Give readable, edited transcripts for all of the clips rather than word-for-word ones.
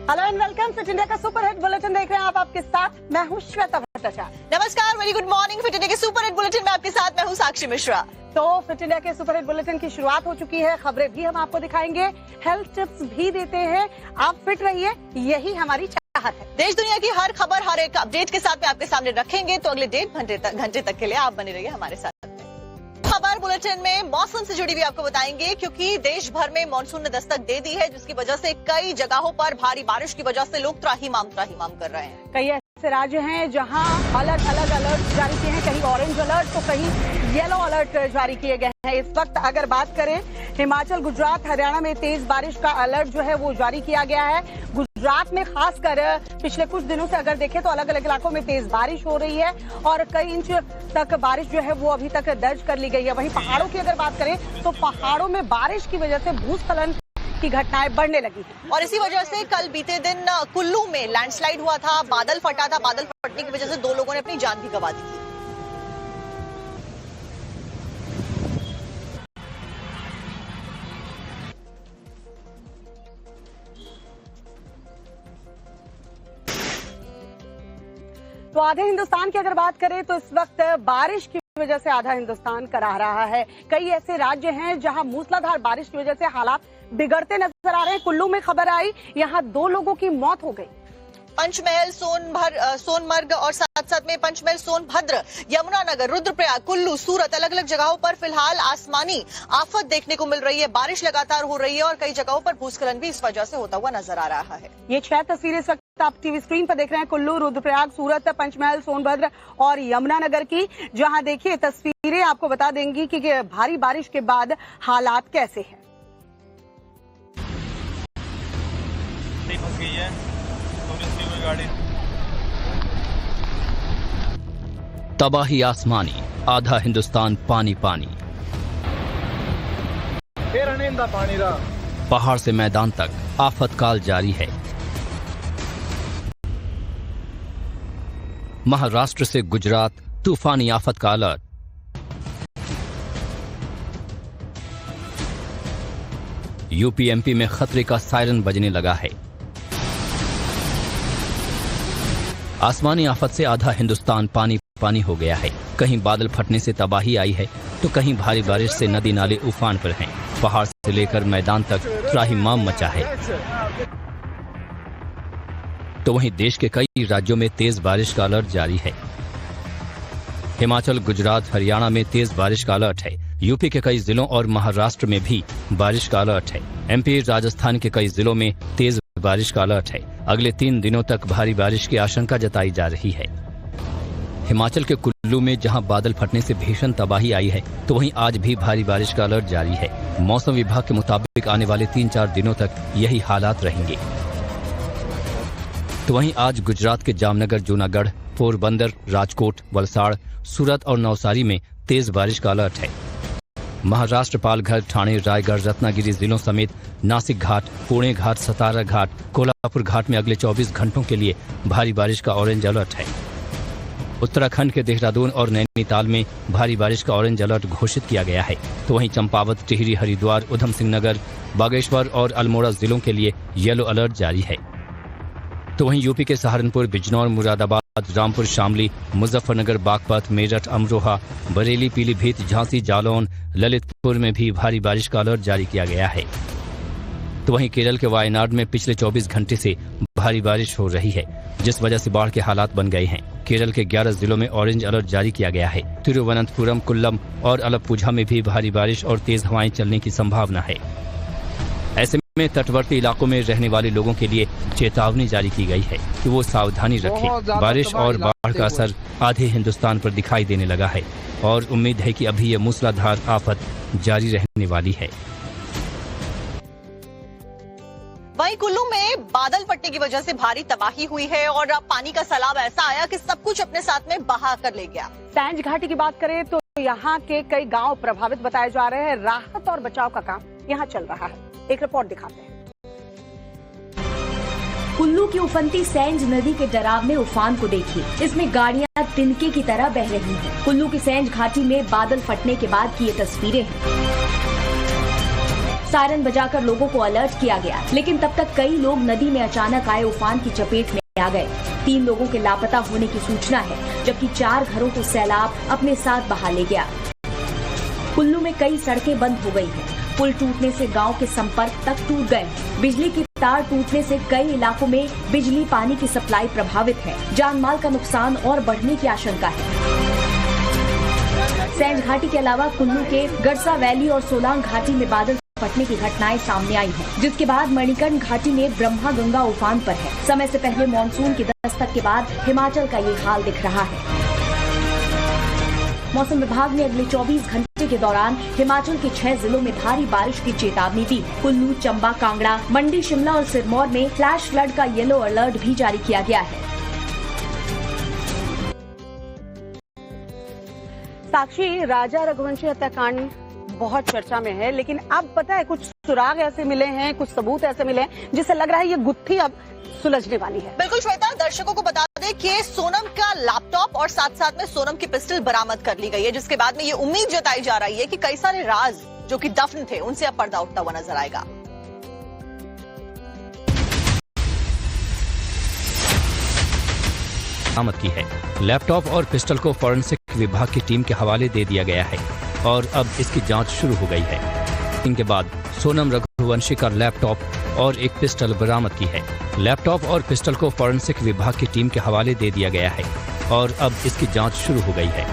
Hello and welcome. Fit India का super hit bulletin देख रहे हैं आप, आपके साथ मैं हूं श्वेता भट्टाचार्य। नमस्कार, very good morning. Fit India के सुपर हिट बुलेटिन में आपके साथ मैं हूं साक्षी मिश्रा। तो फिट इंडिया के सुपर हिट बुलेटिन की शुरुआत हो चुकी है। खबरें भी हम आपको दिखाएंगे, हेल्थ टिप्स भी देते हैं। आप फिट रहिए, यही हमारी चाहत है। देश दुनिया की हर खबर, हर एक अपडेट के साथ में आपके सामने रखेंगे, तो अगले 1.5 घंटे तक के लिए आप बने रहिए हमारे साथ। खबर बुलेटिन में मौसम से जुड़ी भी आपको बताएंगे, क्योंकि देश भर में मानसून ने दस्तक दे दी है, जिसकी वजह से कई जगहों पर भारी बारिश की वजह से लोग त्राहिमाम कर रहे हैं। कई ऐसे राज्य हैं जहां अलग अलर्ट जारी किए हैं, कहीं ऑरेंज अलर्ट तो कहीं येलो अलर्ट जारी किए गए हैं। इस वक्त अगर बात करें, हिमाचल, गुजरात, हरियाणा में तेज बारिश का अलर्ट जो है वो जारी किया गया है। गुजरात में खासकर पिछले कुछ दिनों से अगर देखें तो अलग अलग इलाकों में तेज बारिश हो रही है और कई इंच तक बारिश जो है वो अभी तक दर्ज कर ली गई है। वहीं पहाड़ों की अगर बात करें तो पहाड़ों में बारिश की वजह से भूस्खलन की घटनाएं बढ़ने लगी और इसी वजह से कल बीते दिन कुल्लू में लैंडस्लाइड हुआ था, बादल फटा था। बादल फटने की वजह से 2 लोगों ने अपनी जान भी गंवा दी थी। तो आधे हिंदुस्तान की अगर बात करें तो इस वक्त बारिश की वजह से आधा हिंदुस्तान कराह रहा है। कई ऐसे राज्य हैं जहां मूसलाधार बारिश की वजह से हालात बिगड़ते नजर आ रहे हैं। कुल्लू में खबर आई, यहां 2 लोगों की मौत हो गई। पंचमहल, सोनमर्ग और साथ में पंचमहल, सोनभद्र, यमुनानगर, रुद्रप्रयाग, कुल्लू, सूरत, अलग अलग जगहों पर फिलहाल आसमानी आफत देखने को मिल रही है। बारिश लगातार हो रही है और कई जगहों पर भूस्खलन भी इस वजह से होता हुआ नजर आ रहा है। ये 6 तस्वीरें इस वक्त आप टीवी स्क्रीन पर देख रहे हैं, कुल्लू, रुद्रप्रयाग, सूरत, पंचमहल, सोनभद्र और यमुनानगर की, जहां देखिए तस्वीरें आपको बता देंगी कि भारी बारिश के बाद हालात कैसे हैं। तबाही आसमानी, आधा हिंदुस्तान पानी पानी। पहाड़ से मैदान तक आफतकाल जारी है। महाराष्ट्र से गुजरात, तूफानी आफत का अलर्ट। यूपी एमपी में खतरे का सायरन बजने लगा है। आसमानी आफत से आधा हिंदुस्तान पानी पानी हो गया है। कहीं बादल फटने से तबाही आई है तो कहीं भारी बारिश से नदी नाले उफान पर हैं। पहाड़ से लेकर मैदान तक त्राहिमाम मचा है। तो वहीं देश के कई राज्यों में तेज बारिश का अलर्ट जारी है। हिमाचल, गुजरात, हरियाणा में तेज बारिश का अलर्ट है। यूपी के कई जिलों और महाराष्ट्र में भी बारिश का अलर्ट है। एमपी, राजस्थान के कई जिलों में तेज बारिश का अलर्ट है। अगले 3 दिनों तक भारी बारिश की आशंका जताई जा रही है। हिमाचल के कुल्लू में जहां बादल फटने से भीषण तबाही आई है, तो वहीं आज भी भारी बारिश का अलर्ट जारी है। मौसम विभाग के मुताबिक आने वाले 3-4 दिनों तक यही हालात रहेंगे। तो वहीं आज गुजरात के जामनगर, जूनागढ़, पोरबंदर, राजकोट, वलसाड़, सूरत और नवसारी में तेज बारिश का अलर्ट है। महाराष्ट्र, पालघर, ठाणे, रायगढ़, रत्नागिरी जिलों समेत नासिक घाट, पुणे घाट, सतारा घाट, कोल्हापुर घाट में अगले 24 घंटों के लिए भारी बारिश का ऑरेंज अलर्ट है। उत्तराखंड के देहरादून और नैनीताल में भारी बारिश का ऑरेंज अलर्ट घोषित किया गया है। तो वहीं चंपावत, टिहरी, हरिद्वार, उधम सिंह नगर, बागेश्वर और अल्मोड़ा जिलों के लिए येलो अलर्ट जारी है। तो वहीं यूपी के सहारनपुर, बिजनौर, मुरादाबाद, रामपुर, शामली, मुजफ्फरनगर, बागपत, मेरठ, अमरोहा, बरेली, पीलीभीत, झांसी, जालौन, ललितपुर में भी भारी बारिश का अलर्ट जारी किया गया है। तो वहीं केरल के वायनाड में पिछले 24 घंटे से भारी बारिश हो रही है, जिस वजह से बाढ़ के हालात बन गए हैं। केरल के 11 जिलों में ऑरेंज अलर्ट जारी किया गया है। तिरुवनंतपुरम, कुल्लम और अलप्पुझा में भी भारी बारिश और तेज हवाएं चलने की संभावना है। ऐसे में तटवर्ती इलाकों में रहने वाले लोगों के लिए चेतावनी जारी की गई है कि वो सावधानी रखें। बारिश और बाढ़ का असर आधे हिंदुस्तान पर दिखाई देने लगा है और उम्मीद है कि अभी ये मूसलाधार आफत जारी रहने वाली है। वहीं कुल्लू में बादल फटने की वजह से भारी तबाही हुई है और पानी का सैलाब ऐसा आया कि सब कुछ अपने साथ में बहा कर ले गया। सैंज घाटी की बात करें तो यहाँ के कई गांव प्रभावित बताए जा रहे हैं। राहत और बचाव का काम यहाँ चल रहा है। एक रिपोर्ट दिखाते हैं। कुल्लू की उफनती सैंज नदी के डरावने उफान को देखिए। इसमें गाड़ियां तिनके की तरह बह रही हैं। कुल्लू की सैंज घाटी में बादल फटने के बाद की ये तस्वीरें हैं। सायरन बजाकर लोगों को अलर्ट किया गया, लेकिन तब तक कई लोग नदी में अचानक आए उफान की चपेट में आ गए। 3 लोगों के लापता होने की सूचना है, जबकि 4 घरों को सैलाब अपने साथ बहा ले गया। कुल्लू में कई सड़कें बंद हो गई हैं। पुल टूटने से गांव के संपर्क तक टूट गए। बिजली की तार टूटने से कई इलाकों में बिजली पानी की सप्लाई प्रभावित है। जान माल का नुकसान और बढ़ने की आशंका है। सैंज घाटी के अलावा कुल्लू के गड़सा वैली और सोलांग घाटी में बादल फटने की घटनाएं सामने आई हैं, जिसके बाद मणिकर्ण घाटी में ब्रह्मा गंगा उफान पर है। समय से पहले मानसून की दस्तक के बाद हिमाचल का ये हाल दिख रहा है। मौसम विभाग ने अगले 24 घंटे के दौरान हिमाचल के 6 जिलों में भारी बारिश की चेतावनी दी। कुल्लू, चंबा, कांगड़ा, मंडी, शिमला और सिरमौर में फ्लैश फ्लड का येलो अलर्ट भी जारी किया गया है। साक्षी, राजा रघुवंशी हत्याकांड बहुत चर्चा में है, लेकिन अब पता है कुछ सुराग ऐसे मिले हैं, कुछ सबूत ऐसे मिले हैं जिससे लग रहा है ये गुत्थी अब सुलझने वाली है। बिल्कुल श्वेता, दर्शकों को बता दें कि सोनम का लैपटॉप और साथ साथ में सोनम की पिस्टल बरामद कर ली गई है, जिसके बाद में ये उम्मीद जताई जा रही है कि कई सारे राज जो कि दफन थे उनसे अब पर्दा उठता हुआ नजर आएगा। बरामद की है। लैपटॉप और पिस्टल को फॉरेंसिक विभाग की टीम के हवाले दे दिया गया है और अब इसकी जांच शुरू हो गई है। इनके बाद सोनम रघुवंशी का लैपटॉप और एक पिस्टल बरामद की है। लैपटॉप और पिस्टल को फॉरेंसिक विभाग की टीम के हवाले दे दिया गया है और अब इसकी जांच शुरू हो गई है।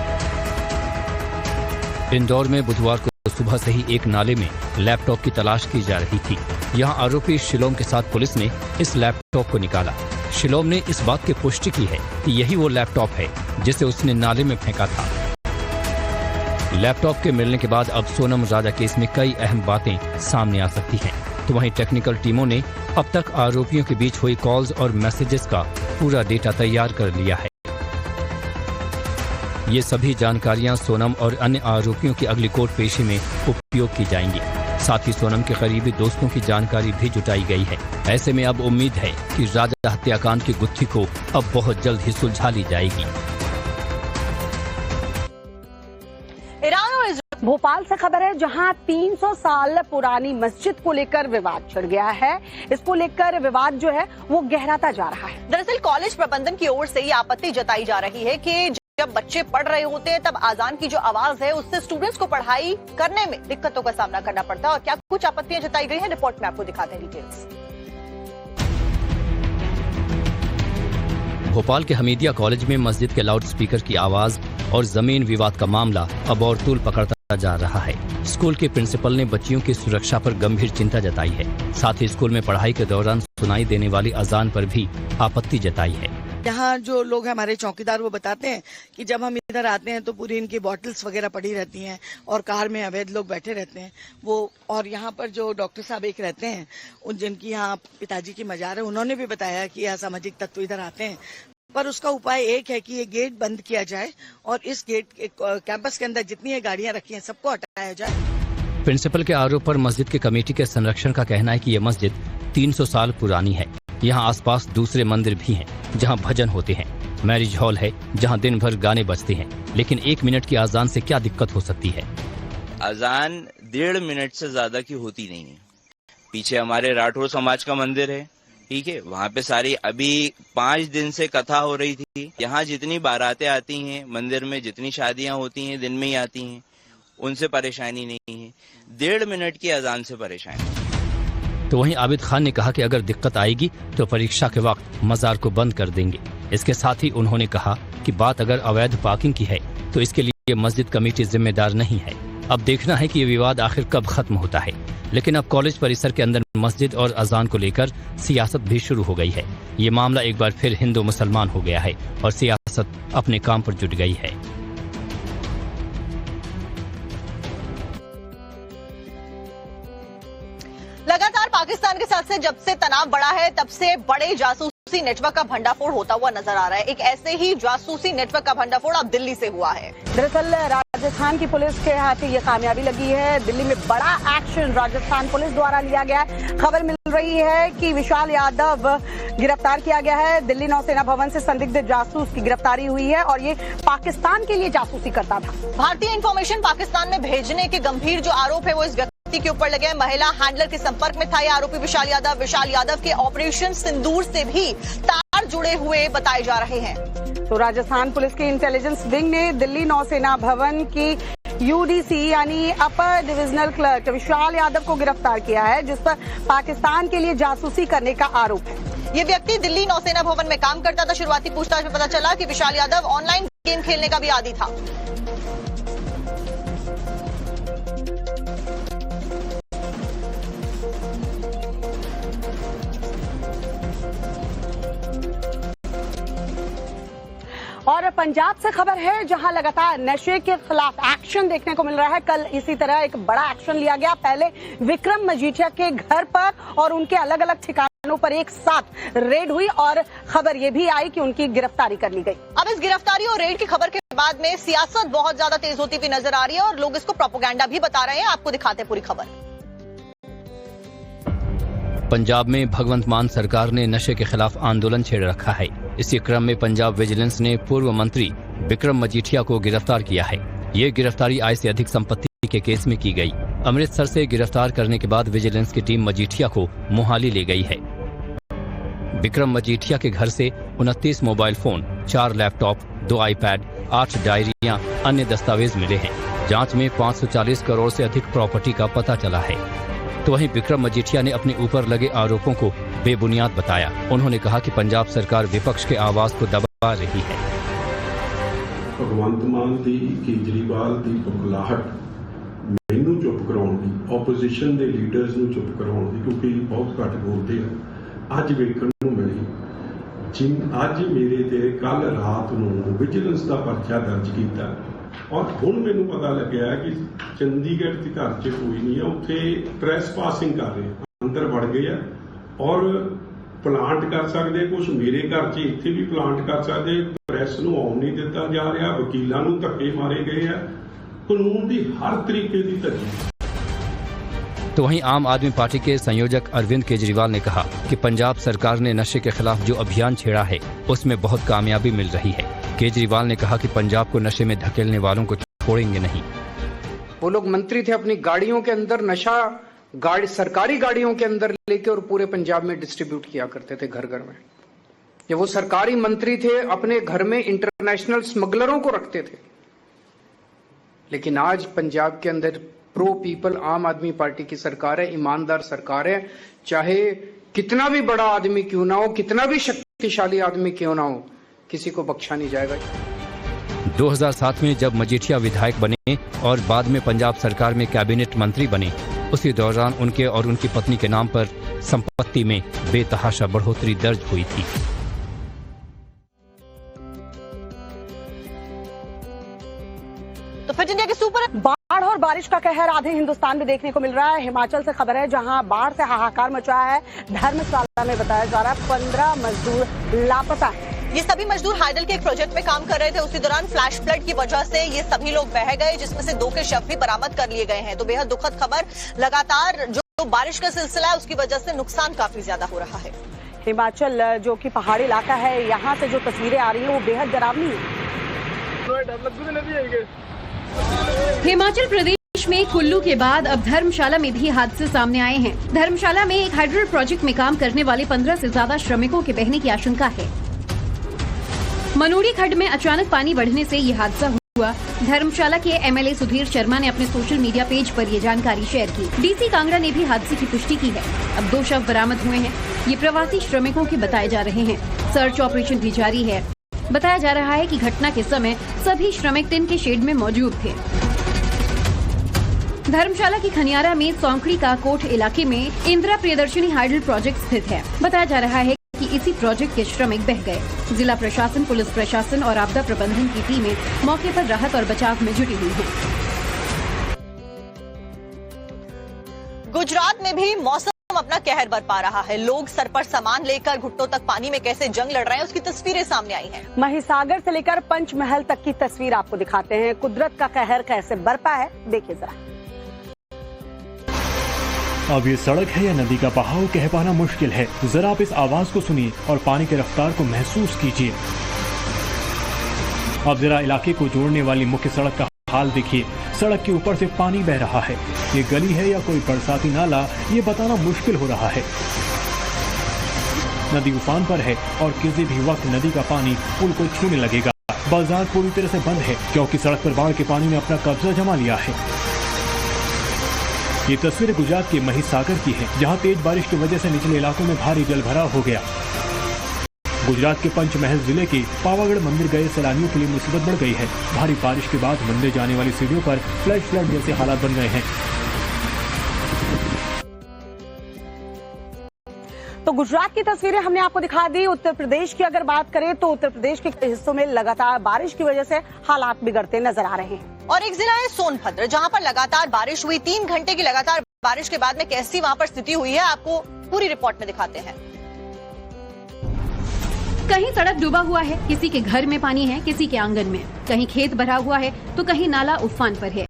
इंदौर में बुधवार को सुबह से ही एक नाले में लैपटॉप की तलाश की जा रही थी। यहां आरोपी शिलोम के साथ पुलिस ने इस लैपटॉप को निकाला। शिलोम ने इस बात की पुष्टि की है कि यही वो लैपटॉप है जिसे उसने नाले में फेंका था। लैपटॉप के मिलने के बाद अब सोनम राजा केस में कई अहम बातें सामने आ सकती हैं। तो वहीं टेक्निकल टीमों ने अब तक आरोपियों के बीच हुई कॉल्स और मैसेजेस का पूरा डेटा तैयार कर लिया है। ये सभी जानकारियां सोनम और अन्य आरोपियों की अगली कोर्ट पेशी में उपयोग की जाएंगी। साथ ही सोनम के करीबी दोस्तों की जानकारी भी जुटाई गई है। ऐसे में अब उम्मीद है कि राजा हत्याकांड की गुत्थी को अब बहुत जल्द ही सुलझा ली जाएगी। भोपाल से खबर है, जहां 300 साल पुरानी मस्जिद को लेकर विवाद छिड़ गया है। इसको लेकर विवाद जो है वो गहराता जा रहा है। दरअसल कॉलेज प्रबंधन की ओर से ये आपत्ति जताई जा रही है कि जब बच्चे पढ़ रहे होते हैं तब आजान की जो आवाज है उससे स्टूडेंट्स को पढ़ाई करने में दिक्कतों का सामना करना पड़ता है। और क्या कुछ आपत्तियां जताई गई है, रिपोर्ट में आपको दिखाते हैं डिटेल्स। भोपाल के हमीदिया कॉलेज में मस्जिद के लाउड स्पीकर की आवाज और जमीन विवाद का मामला अब और तूल पकड़ता जा रहा है। स्कूल के प्रिंसिपल ने बच्चियों की सुरक्षा पर गंभीर चिंता जताई है। साथ ही स्कूल में पढ़ाई के दौरान सुनाई देने वाली अजान पर भी आपत्ति जताई है। यहाँ जो लोग हमारे चौकीदार वो बताते हैं कि जब हम इधर आते हैं तो पूरी इनकी बॉटल्स वगैरह पड़ी रहती हैं और कार में अवैध लोग बैठे रहते हैं वो। और यहाँ पर जो डॉक्टर साहब एक रहते हैं, उन जिनकी यहाँ पिताजी की मजार है, उन्होंने भी बताया कि असामाजिक तत्व इधर आते हैं। पर उसका उपाय एक है कि ये गेट बंद किया जाए और इस गेट कैंपस के अंदर जितनी गाड़ियां रखी हैं सबको हटाया जाए। प्रिंसिपल के आरोप पर मस्जिद के कमेटी के संरक्षण का कहना है कि ये मस्जिद 300 साल पुरानी है। यहाँ आसपास दूसरे मंदिर भी हैं जहाँ भजन होते हैं, मैरिज हॉल है जहाँ दिन भर गाने बजते हैं, लेकिन 1 मिनट की अजान से क्या दिक्कत हो सकती है। अजान 1.5 मिनट से ज्यादा की होती नहीं है। पीछे हमारे राठौर समाज का मंदिर है, ठीक है, वहाँ पे सारी अभी 5 दिन से कथा हो रही थी। यहाँ जितनी बारातें आती हैं मंदिर में, जितनी शादियां होती हैं दिन में ही आती हैं, उनसे परेशानी नहीं है। 1.5 मिनट की अजान से परेशानी। तो वहीं आबिद खान ने कहा कि अगर दिक्कत आएगी तो परीक्षा के वक्त मजार को बंद कर देंगे। इसके साथ ही उन्होंने कहा कि बात अगर अवैध पार्किंग की है तो इसके लिए मस्जिद कमेटी जिम्मेदार नहीं है। अब देखना है कि ये विवाद आखिर कब खत्म होता है। लेकिन अब कॉलेज परिसर के अंदर मस्जिद और अजान को लेकर सियासत भी शुरू हो गई है। ये मामला एक बार फिर हिंदू मुसलमान हो गया है और सियासत अपने काम पर जुट गई है। लगातार पाकिस्तान के साथ से जब से तनाव बढ़ा है तब से बड़े जासूसी नेटवर्क का भंडाफोड़ होता हुआ नजर आ रहा है। एक ऐसे ही जासूसी नेटवर्क का भंडाफोड़ अब दिल्ली से हुआ है। दरअसल राजस्थान की पुलिस के हाथ ये कामयाबी लगी है। दिल्ली में बड़ा एक्शन राजस्थान पुलिस द्वारा लिया गया है। खबर मिल रही है कि विशाल यादव गिरफ्तार किया गया है। दिल्ली नौसेना भवन से संदिग्ध जासूस की गिरफ्तारी हुई है और ये पाकिस्तान के लिए जासूसी करता था। भारतीय इंफॉर्मेशन पाकिस्तान में भेजने के गंभीर जो आरोप है वो इस व्यक्ति के ऊपर लगे। महिला हैंडलर के संपर्क में था ये आरोपी विशाल यादव। विशाल यादव के ऑपरेशन सिंदूर से भी तार जुड़े हुए बताए जा रहे हैं। तो राजस्थान पुलिस की इंटेलिजेंस विंग ने दिल्ली नौसेना भवन की यूडीसी यानी अपर डिविजनल क्लर्क विशाल यादव को गिरफ्तार किया है, जिस पर पाकिस्तान के लिए जासूसी करने का आरोप है। ये व्यक्ति दिल्ली नौसेना भवन में काम करता था। शुरुआती पूछताछ में पता चला कि विशाल यादव ऑनलाइन गेम खेलने का भी आदी था। और पंजाब से खबर है, जहां लगातार नशे के खिलाफ एक्शन देखने को मिल रहा है। कल इसी तरह एक बड़ा एक्शन लिया गया। पहले विक्रम मजीठिया के घर पर और उनके अलग अलग ठिकानों पर एक साथ रेड हुई और खबर यह भी आई कि उनकी गिरफ्तारी कर ली गई। अब इस गिरफ्तारी और रेड की खबर के बाद में सियासत बहुत ज्यादा तेज होती हुई नजर आ रही है और लोग इसको प्रोपेगेंडा भी बता रहे हैं। आपको दिखाते हैं पूरी खबर। पंजाब में भगवंत मान सरकार ने नशे के खिलाफ आंदोलन छेड़ रखा है। इसी क्रम में पंजाब विजिलेंस ने पूर्व मंत्री विक्रम मजीठिया को गिरफ्तार किया है। ये गिरफ्तारी आय से अधिक संपत्ति के केस में की गई। अमृतसर से गिरफ्तार करने के बाद विजिलेंस की टीम मजीठिया को मोहाली ले गई है। विक्रम मजीठिया के घर से 29 मोबाइल फोन, 4 लैपटॉप, 2 आईपैड, 8 डायरियां, अन्य दस्तावेज मिले हैं। जांच में 540 करोड़ से अधिक प्रॉपर्टी का पता चला है। तो वहीं विक्रम मजीठिया ने अपने ऊपर लगे आरोपों को बेबुनियाद बताया। उन्होंने कहा कि पंजाब सरकार विपक्ष के आवाज को दबा रही है। भगवंत मान दी केजरीवाल दी बुखलाहट मैनू चुप कराउण दी, ओपोजिशन के लीडर्स नूं चुप कराउण दी, क्योंकि बहुत घट बोलते हैं, अज वेखण नूं मिली। अज मेरे ते कल रात नूं विजिलेंस का परचा दर्ज किया और हुण मैनूं पता लग्या कि चंडीगढ़ के घर च कोई नहीं है, उत्थे ट्रैस पासिंग कर रहे अंदर वड़ गए और प्लांट कर सकते, कुछ मेरे घर च इत्थे भी प्लांट कर सकते। प्रैस नूं आउण नहीं दिता जा रहा, वकीलों नूं धक्के मारे गए हैं। कानून की हर तरीके की धज्जी। तो वहीं आम आदमी पार्टी के संयोजक अरविंद केजरीवाल ने कहा कि पंजाब सरकार ने नशे के खिलाफ जो अभियान छेड़ा है उसमें बहुत कामयाबी मिल रही है। केजरीवाल ने कहा कि पंजाब को नशे में धकेलने वालों को छोड़ेंगे नहीं। वो लोग मंत्री थे, अपनी गाड़ियों के अंदर नशा सरकारी गाड़ियों के अंदर लेके और पूरे पंजाब में डिस्ट्रीब्यूट किया करते थे घर घर में। ये वो सरकारी मंत्री थे, अपने घर में इंटरनेशनल स्मगलरों को रखते थे। लेकिन आज पंजाब के अंदर प्रो पीपल आम आदमी पार्टी की सरकार है, ईमानदार सरकार है। चाहे कितना भी बड़ा आदमी क्यों ना हो, कितना भी शक्तिशाली आदमी क्यों ना हो, किसी को बख्शा नहीं जाएगा। 2007 में जब मजीठिया विधायक बने और बाद में पंजाब सरकार में कैबिनेट मंत्री बने, उसी दौरान उनके और उनकी पत्नी के नाम पर संपत्ति में बेतहाशा बढ़ोतरी दर्ज हुई थी। तो फिट इंडिया के सुपर बाढ़ और बारिश का कहर आधे हिंदुस्तान में देखने को मिल रहा है। हिमाचल से खबर है, जहां बाढ़ से हाहाकार मचा है। धर्मशाला में बताया जा रहा है 15 मजदूर लापता है। ये सभी मजदूर हाइडल के एक प्रोजेक्ट में काम कर रहे थे। उसी दौरान फ्लैश फ्लड की वजह से ये सभी लोग बह गए, जिसमें से 2 के शव भी बरामद कर लिए गए हैं। तो बेहद दुखद खबर। लगातार जो बारिश का सिलसिला है उसकी वजह से नुकसान काफी ज्यादा हो रहा है। हिमाचल जो कि पहाड़ी इलाका है, यहाँ से जो तस्वीरें आ रही है वो बेहद डरावनी है। हिमाचल प्रदेश में कुल्लू के बाद अब धर्मशाला में भी हादसे सामने आए हैं। धर्मशाला में एक हाइडल प्रोजेक्ट में काम करने वाले 15 से ज्यादा श्रमिकों के बहने की आशंका है। मनोड़ी खड्ड में अचानक पानी बढ़ने से ये हादसा हुआ। धर्मशाला के एमएलए सुधीर शर्मा ने अपने सोशल मीडिया पेज पर ये जानकारी शेयर की। डीसी कांगड़ा ने भी हादसे की पुष्टि की है। अब 2 शव बरामद हुए हैं। ये प्रवासी श्रमिकों के बताए जा रहे हैं। सर्च ऑपरेशन भी जारी है। बताया जा रहा है कि घटना के समय सभी श्रमिक टिन के शेड में मौजूद थे। धर्मशाला की खनियारा में सौंकड़ी का कोट इलाके में इंदिरा प्रियदर्शनी हाइडल प्रोजेक्ट स्थित है। बताया जा रहा है कि इसी प्रोजेक्ट के श्रमिक बह गए। जिला प्रशासन, पुलिस प्रशासन और आपदा प्रबंधन की टीमें मौके पर राहत और बचाव में जुटी हुई हैं। गुजरात में भी मौसम अपना कहर बरपा रहा है। लोग सर पर सामान लेकर घुटनों तक पानी में कैसे जंग लड़ रहे हैं, उसकी तस्वीरें सामने आई हैं। महिसागर से लेकर पंचमहल तक की तस्वीर आपको दिखाते हैं। कुदरत का कहर कैसे बरपा है, देखिए जरा। अब ये सड़क है या नदी का बहाव कह पाना मुश्किल है। जरा आप इस आवाज को सुनिए और पानी की रफ्तार को महसूस कीजिए। अब जरा इलाके को जोड़ने वाली मुख्य सड़क का हाल देखिए। सड़क के ऊपर से पानी बह रहा है। ये गली है या कोई बरसाती नाला, ये बताना मुश्किल हो रहा है। नदी उफान पर है और किसी भी वक्त नदी का पानी पुल को छूने लगेगा। बाजार पूरी तरह से बंद है क्योंकि सड़क पर बाढ़ के पानी ने अपना कब्जा जमा लिया है। ये तस्वीर गुजरात के महिसागर की है, जहां तेज बारिश की वजह से निचले इलाकों में भारी जलभराव हो गया। गुजरात के पंचमहल जिले के पावागढ़ मंदिर गए सैलानियों के लिए मुसीबत बढ़ गई है। भारी बारिश के बाद मंदिर जाने वाली सीढ़ियों पर फ्लैश फ्लड जैसे हालात बन गए हैं। तो गुजरात की तस्वीरें हमने आपको दिखा दी। उत्तर प्रदेश की अगर बात करें तो उत्तर प्रदेश के कई हिस्सों में लगातार बारिश की वजह से हालात बिगड़ते नजर आ रहे हैं। और एक जिला है सोनभद्र, जहां पर लगातार बारिश हुई। 3 घंटे की लगातार बारिश के बाद में कैसी वहां पर स्थिति हुई है, आपको पूरी रिपोर्ट में दिखाते हैं। कहीं सड़क डूबा हुआ है, किसी के घर में पानी है, किसी के आंगन में, कहीं खेत भरा हुआ है तो कहीं नाला उफान पर है।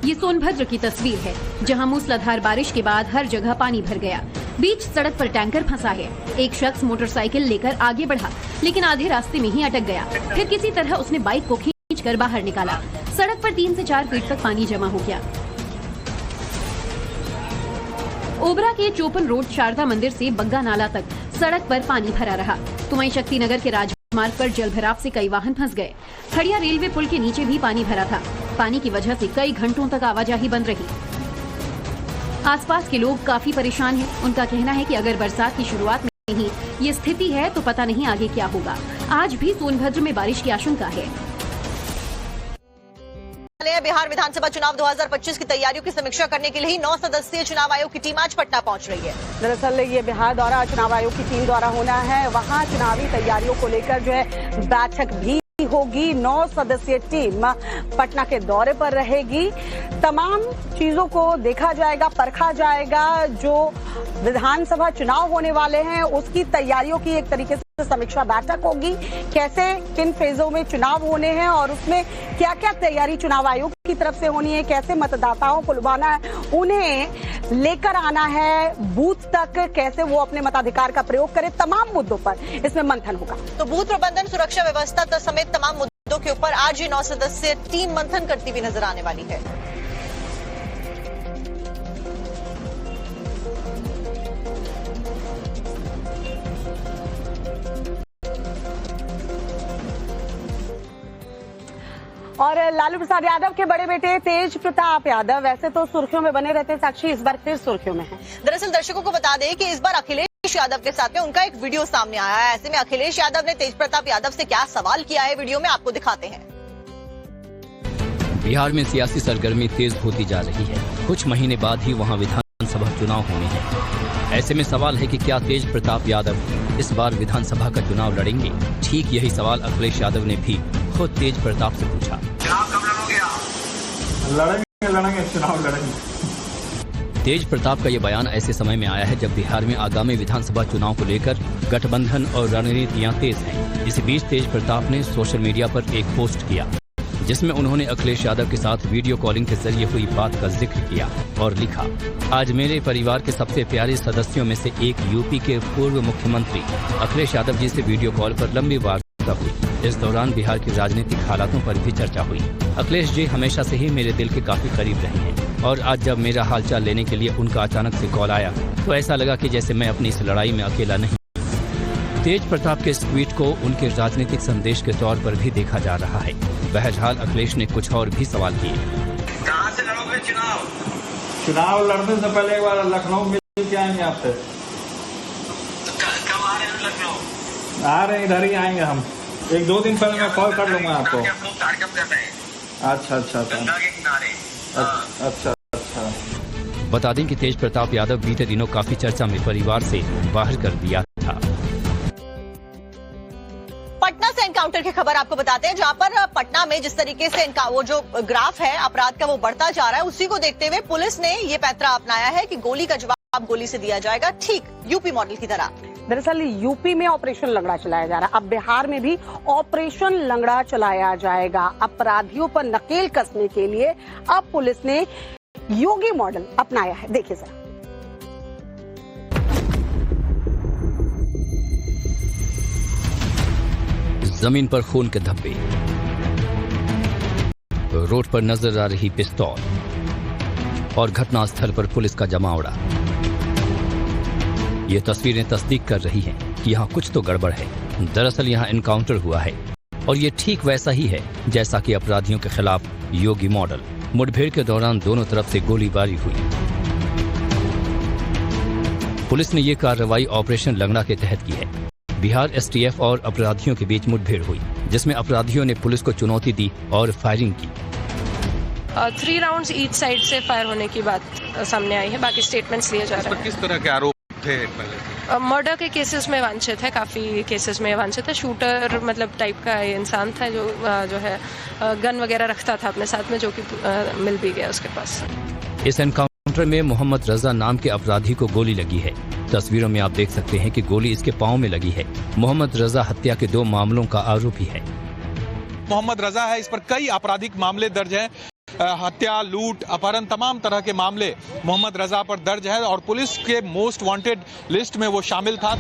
ये सोनभद्र की तस्वीर है, जहां मूसलाधार बारिश के बाद हर जगह पानी भर गया। बीच सड़क पर टैंकर फंसा है। एक शख्स मोटरसाइकिल लेकर आगे बढ़ा, लेकिन आधे रास्ते में ही अटक गया। फिर किसी तरह उसने बाइक को खींचकर बाहर निकाला। सड़क पर 3 से 4 फीट तक पानी जमा हो गया। ओबरा के चोपन रोड शारदा मंदिर से बग्गा नाला तक सड़क पर पानी भरा रहा। तो वहीं शक्तिनगर के राजमार्ग पर जलभराव से कई वाहन फंस गए। खड़िया रेलवे पुल के नीचे भी पानी भरा था। पानी की वजह से कई घंटों तक आवाजाही बंद रही। आसपास के लोग काफी परेशान हैं। उनका कहना है कि अगर बरसात की शुरुआत में ही ये स्थिति है तो पता नहीं आगे क्या होगा। आज भी सोनभद्र में बारिश की आशंका है। बिहार विधानसभा चुनाव 2025 की तैयारियों की समीक्षा करने के लिए ही 9 सदस्यीय चुनाव आयोग की टीम आज पटना पहुंच रही है। दरअसल ये बिहार दौरा चुनाव आयोग की टीम द्वारा होना है। वहां चुनावी तैयारियों को लेकर जो है बैठक भी होगी। 9 सदस्यीय टीम पटना के दौरे पर रहेगी। तमाम चीजों को देखा जाएगा, परखा जाएगा। जो विधानसभा चुनाव होने वाले हैं उसकी तैयारियों की एक तरीके से समीक्षा बैठक होगी। कैसे किन फेजों में चुनाव होने हैं और उसमें क्या क्या तैयारी चुनाव आयोग की तरफ से होनी है, कैसे मतदाताओं को लुभाना है, उन्हें लेकर आना है बूथ तक, कैसे वो अपने मताधिकार का प्रयोग करें, तमाम मुद्दों पर इसमें मंथन होगा। तो बूथ प्रबंधन, सुरक्षा व्यवस्था समेत तमाम मुद्दों के ऊपर आज ये 9 सदस्यीय टीम मंथन करती हुई नजर आने वाली है। और लालू प्रसाद यादव के बड़े बेटे तेज प्रताप यादव वैसे तो सुर्खियों में बने रहते, साक्षी इस बार फिर सुर्खियों में है। दरअसल दर्शकों को बता दें कि इस बार अखिलेश यादव के साथ में उनका एक वीडियो सामने आया है। ऐसे में अखिलेश यादव ने तेज प्रताप यादव से क्या सवाल किया है, वीडियो में आपको दिखाते हैं। बिहार में सियासी सरगर्मी तेज होती जा रही है। कुछ महीने बाद ही वहाँ विधानसभा चुनाव होने हैं। ऐसे में सवाल है कि क्या तेज प्रताप यादव इस बार विधानसभा का चुनाव लड़ेंगे। ठीक यही सवाल अखिलेश यादव ने भी खुद तेज प्रताप से पूछा। चुनाव कब लड़ोगे आप? लड़ेंगे चुनाव लड़ेंगे। तेज प्रताप का ये बयान ऐसे समय में आया है जब बिहार में आगामी विधानसभा चुनाव को लेकर गठबंधन और रणनीतियां तेज हैं। इसी बीच तेज प्रताप ने सोशल मीडिया पर एक पोस्ट किया जिसमें उन्होंने अखिलेश यादव के साथ वीडियो कॉलिंग के जरिए हुई बात का जिक्र किया और लिखा, आज मेरे परिवार के सबसे प्यारे सदस्यों में से एक यूपी के पूर्व मुख्यमंत्री अखिलेश यादव जी से वीडियो कॉल पर लंबी वार्ता हुई। इस दौरान बिहार की राजनीतिक हालातों पर भी चर्चा हुई। अखिलेश जी हमेशा से ही मेरे दिल के काफी करीब रहे हैं और आज जब मेरा हालचाल लेने के लिए उनका अचानक से कॉल आया तो ऐसा लगा कि जैसे मैं अपनी इस लड़ाई में अकेला नहीं। तेज प्रताप के इस ट्वीट को उनके राजनीतिक संदेश के तौर पर भी देखा जा रहा है। बहरहाल अखिलेश ने कुछ और भी सवाल किए। कहाँ से लड़ोगे चुनाव? चुनाव लड़ने से पहले एक बार लखनऊ मिल के आएंगे आपसे। कब आ रहे हैं लखनऊ? आ रहे हैं, इधर ही आएंगे हम। 1-2 दिन पहले मैं कॉल कर लूंगा आपको। कार्यक्रम कर रहे हैं। अच्छा अच्छा गंगा के किनारे। अच्छा अच्छा। बता दें कि तेज प्रताप यादव बीते दिनों काफी चर्चा में परिवार से बाहर कर दिया था। पटना से एनकाउंटर की खबर आपको बताते हैं, जहां पर पटना में जिस तरीके से वो जो ग्राफ है अपराध का वो बढ़ता जा रहा है, उसी को देखते हुए पुलिस ने ये पैंतरा अपनाया है कि गोली का जवाब गोली से दिया जाएगा, ठीक यूपी मॉडल की तरह। दरअसल यूपी में ऑपरेशन लंगड़ा चलाया जा रहा है, अब बिहार में भी ऑपरेशन लंगड़ा चलाया जाएगा। अपराधियों पर नकेल कसने के लिए अब पुलिस ने योगी मॉडल अपनाया है। देखिए जरा। जमीन पर खून के धब्बे, रोड पर नजर आ रही पिस्तौल और घटनास्थल पर पुलिस का जमावड़ा। ये तस्वीरें तस्दीक कर रही हैं कि यहाँ कुछ तो गड़बड़ है। दरअसल यहाँ एनकाउंटर हुआ है और ये ठीक वैसा ही है जैसा कि अपराधियों के खिलाफ योगी मॉडल। मुठभेड़ के दौरान दोनों तरफ से गोलीबारी हुई। पुलिस ने ये कार्रवाई ऑपरेशन लंगड़ा के तहत की है। बिहार एसटीएफ और अपराधियों के बीच मुठभेड़ हुई, जिसमें अपराधियों ने पुलिस को चुनौती दी और फायरिंग की। 3 राउंड्स ईच साइड से फायर होने की बात सामने आई है। बाकी स्टेटमेंट्स लिए जा रहे हैं। किस तरह के आरोप थे पहले? मर्डर के केसेस में वांछित है, काफी केसेस में वांछित है। शूटर मतलब टाइप का इंसान था जो है गन वगैरह रखता था अपने साथ में, जो कि मिल भी गया उसके पास। इस एनकाउंटर में मोहम्मद रजा नाम के अपराधी को गोली लगी है। तस्वीरों में आप देख सकते हैं कि गोली इसके पांव में लगी है। मोहम्मद रजा हत्या के 2 मामलों का आरोपी है। मोहम्मद रजा है, इस पर कई आपराधिक मामले दर्ज हैं। हत्या, लूट, अपहरण, तमाम तरह के मामले मोहम्मद रजा पर दर्ज है और पुलिस के मोस्ट वांटेड लिस्ट में वो शामिल था।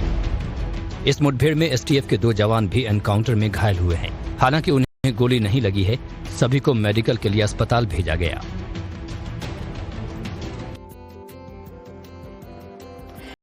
इस मुठभेड़ में एसटीएफ के 2 जवान भी एनकाउंटर में घायल हुए हैं। हालांकि उन्हें गोली नहीं लगी है। सभी को मेडिकल के लिए अस्पताल भेजा गया।